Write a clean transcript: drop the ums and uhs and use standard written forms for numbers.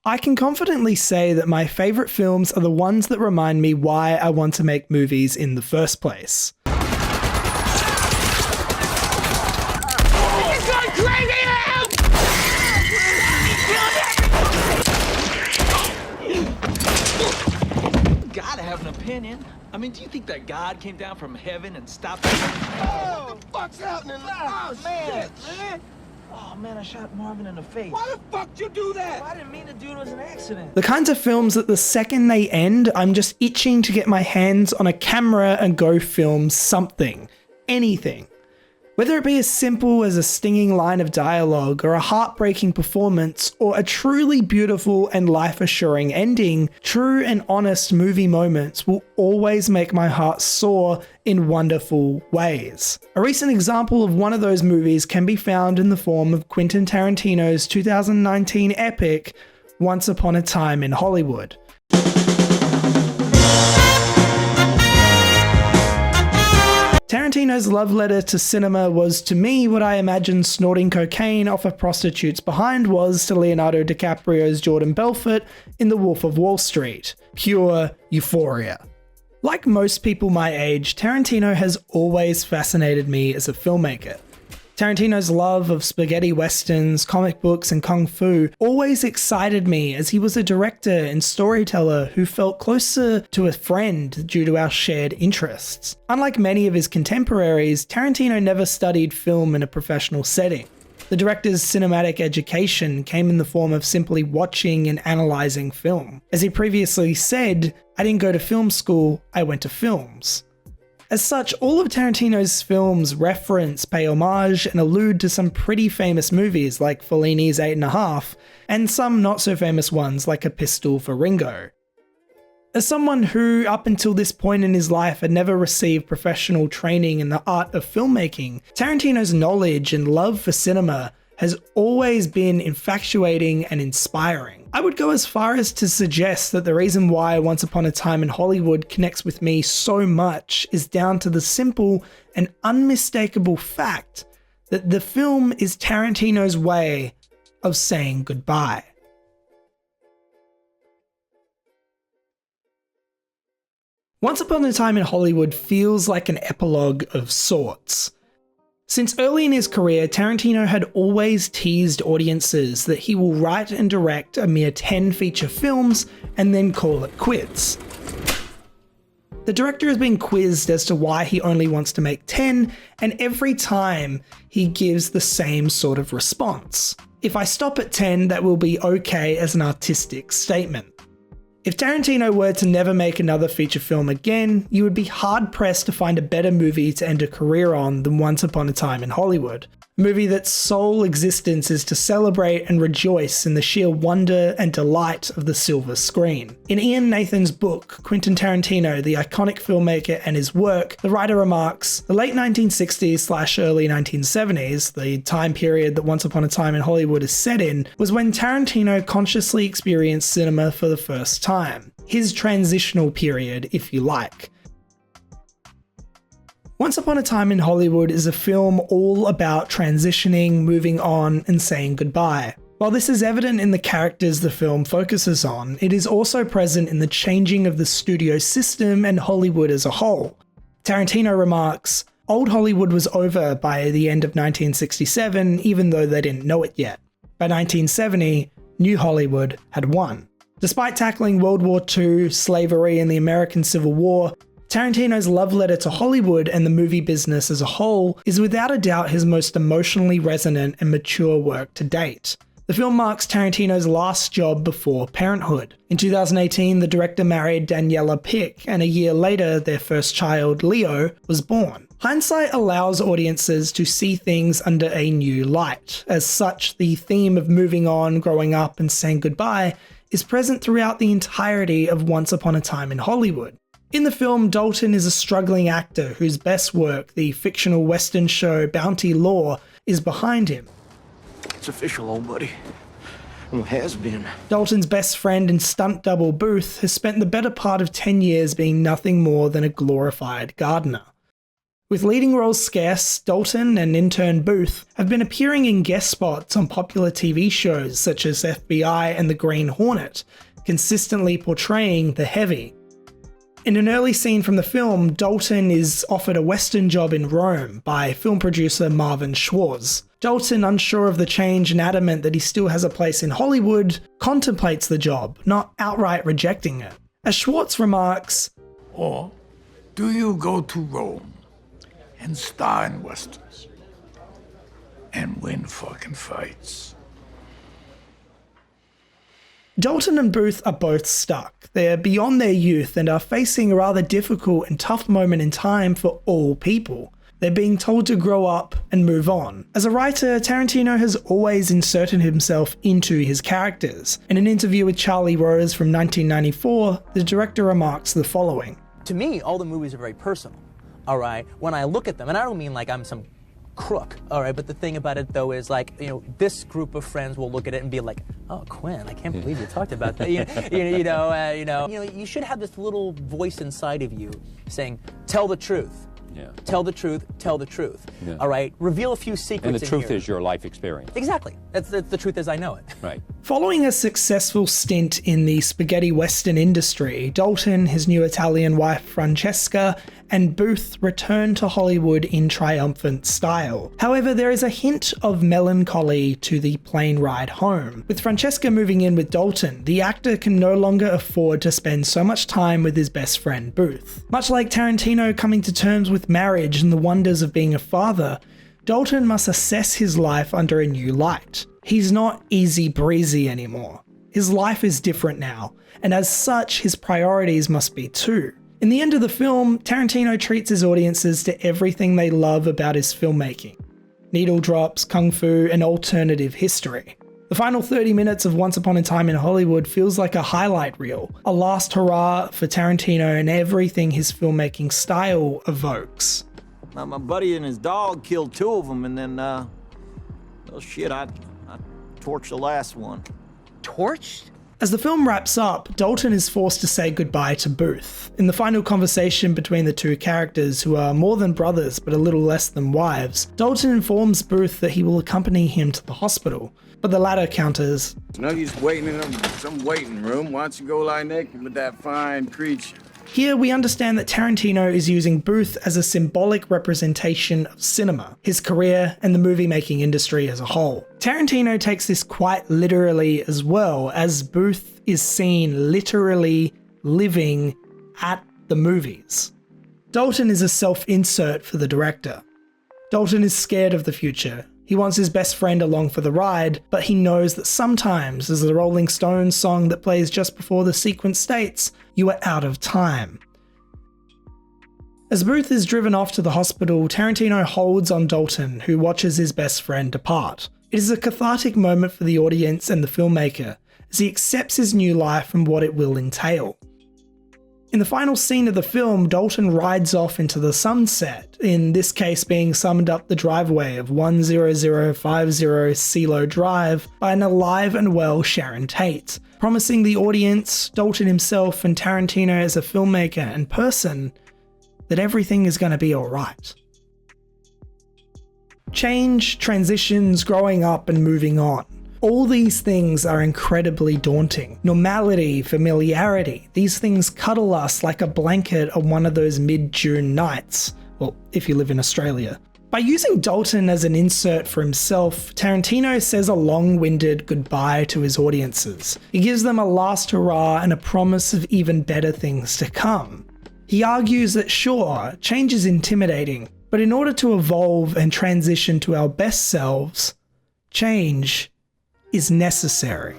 I can confidently say that my favourite films are the ones that remind me why I want to make movies in the first place. Gotta have an opinion. I mean, do you think that God came down from heaven and stopped us? Oh, what the fuck's happening? Oh, man, man. Oh, man, I shot Marvin in the face. Why the fuck did you do that? I didn't mean to do it. It was an accident. The kinds of films that the second they end, I'm just itching to get my hands on a camera and go film something. Anything. Whether it be as simple as a stinging line of dialogue, or a heartbreaking performance, or a truly beautiful and life-assuring ending, true and honest movie moments will always make my heart soar in wonderful ways. A recent example of one of those movies can be found in the form of Quentin Tarantino's 2019 epic, Once Upon a Time in Hollywood. Tarantino's love letter to cinema was, to me, what I imagined snorting cocaine off a prostitute's behind was to Leonardo DiCaprio's Jordan Belfort in The Wolf of Wall Street. Pure euphoria. Like most people my age, Tarantino has always fascinated me as a filmmaker. Tarantino's love of spaghetti westerns, comic books, and kung fu always excited me, as he was a director and storyteller who felt closer to a friend due to our shared interests. Unlike many of his contemporaries, Tarantino never studied film in a professional setting. The director's cinematic education came in the form of simply watching and analysing film. As he previously said, "I didn't go to film school, I went to films." As such, all of Tarantino's films reference, pay homage, and allude to some pretty famous movies like Fellini's 8½, and some not so famous ones like A Pistol for Ringo. As someone who, up until this point in his life, had never received professional training in the art of filmmaking, Tarantino's knowledge and love for cinema has always been infatuating and inspiring. I would go as far as to suggest that the reason why Once Upon a Time in Hollywood connects with me so much is down to the simple and unmistakable fact that the film is Tarantino's way of saying goodbye. Once Upon a Time in Hollywood feels like an epilogue of sorts. Since early in his career, Tarantino had always teased audiences that he will write and direct a mere 10 feature films and then call it quits. The director has been quizzed as to why he only wants to make 10, and every time he gives the same sort of response. "If I stop at 10, that will be okay as an artistic statement." If Tarantino were to never make another feature film again, you would be hard-pressed to find a better movie to end a career on than Once Upon a Time in Hollywood. A movie that's sole existence is to celebrate and rejoice in the sheer wonder and delight of the silver screen. In Ian Nathan's book, Quentin Tarantino, the iconic filmmaker and his work, the writer remarks, "The late 1960s/early 1970s, the time period that Once Upon a Time in Hollywood is set in, was when Tarantino consciously experienced cinema for the first time. His transitional period, if you like. Once Upon a Time in Hollywood is a film all about transitioning, moving on, and saying goodbye. While this is evident in the characters the film focuses on, it is also present in the changing of the studio system and Hollywood as a whole. Tarantino remarks, "Old Hollywood was over by the end of 1967, even though they didn't know it yet. By 1970, New Hollywood had won." Despite tackling World War II, slavery, and the American Civil War, Tarantino's love letter to Hollywood and the movie business as a whole is without a doubt his most emotionally resonant and mature work to date. The film marks Tarantino's last job before parenthood. In 2018, the director married Daniela Pick, and a year later, their first child, Leo, was born. Hindsight allows audiences to see things under a new light. As such, the theme of moving on, growing up, and saying goodbye is present throughout the entirety of Once Upon a Time in Hollywood. In the film, Dalton is a struggling actor whose best work, the fictional Western show Bounty Law, is behind him. It's official, old buddy. Well, has been. Dalton's best friend and stunt double Booth has spent the better part of 10 years being nothing more than a glorified gardener. With leading roles scarce, Dalton and intern Booth have been appearing in guest spots on popular TV shows such as FBI and The Green Hornet, consistently portraying the heavy. In an early scene from the film, Dalton is offered a Western job in Rome by film producer Marvin Schwartz. Dalton, unsure of the change and adamant that he still has a place in Hollywood, contemplates the job, not outright rejecting it. As Schwartz remarks, "Or do you go to Rome and star in westerns and win fucking fights?" Dalton and Booth are both stuck. They're beyond their youth and are facing a rather difficult and tough moment in time for all people. They're being told to grow up and move on. As a writer, Tarantino has always inserted himself into his characters. In an interview with Charlie Rose from 1994, the director remarks the following. To me, all the movies are very personal, all right? When I look at them, and I don't mean like I'm some crook, all right? But the thing about it, though, is like, you know, this group of friends will look at it and be like, "Oh, Quinn, I can't believe you talked about that." You should have this little voice inside of you saying, "Tell the truth." Yeah. Tell the truth, tell the truth. Yeah. All right? Reveal a few secrets. And the truth here. is your life experience. Exactly. That's the truth as I know it. Right. Following a successful stint in the spaghetti western industry, Dalton, his new Italian wife Francesca, and Booth return to Hollywood in triumphant style. However, there is a hint of melancholy to the plane ride home. With Francesca moving in with Dalton, the actor can no longer afford to spend so much time with his best friend Booth. Much like Tarantino coming to terms with marriage and the wonders of being a father, Dalton must assess his life under a new light. He's not easy breezy anymore. His life is different now, and as such, his priorities must be too. In the end of the film, Tarantino treats his audiences to everything they love about his filmmaking. Needle drops, kung fu, and alternative history. The final 30 minutes of Once Upon a Time in Hollywood feels like a highlight reel, a last hurrah for Tarantino and everything his filmmaking style evokes. Now, my buddy and his dog killed two of them, and then, well, shit, I torched the last one. Torched? As the film wraps up, Dalton is forced to say goodbye to Booth. In the final conversation between the two characters, who are more than brothers but a little less than wives, Dalton informs Booth that he will accompany him to the hospital, but the latter counters, "No use waiting in some waiting room. Why don't you go lie naked with that fine creature?" Here we understand that Tarantino is using Booth as a symbolic representation of cinema, his career, and the movie-making industry as a whole. Tarantino takes this quite literally as well, as Booth is seen literally living at the movies. Dalton is a self-insert for the director. Dalton is scared of the future. He wants his best friend along for the ride, but he knows that sometimes, as the Rolling Stones song that plays just before the sequence states, you are out of time. As Booth is driven off to the hospital, Tarantino holds on Dalton, who watches his best friend depart. It is a cathartic moment for the audience and the filmmaker, as he accepts his new life and what it will entail. In the final scene of the film, Dalton rides off into the sunset, in this case being summoned up the driveway of 10050 CeeLo Drive by an alive and well Sharon Tate, promising the audience, Dalton himself, and Tarantino as a filmmaker and person that everything is going to be alright. Change, transitions, growing up, and moving on. All these things are incredibly daunting. Normality, familiarity, these things cuddle us like a blanket on one of those mid-June nights. Well, if you live in Australia. By using Dalton as an insert for himself, Tarantino says a long-winded goodbye to his audiences. He gives them a last hurrah and a promise of even better things to come. He argues that sure, change is intimidating, but in order to evolve and transition to our best selves, change is necessary.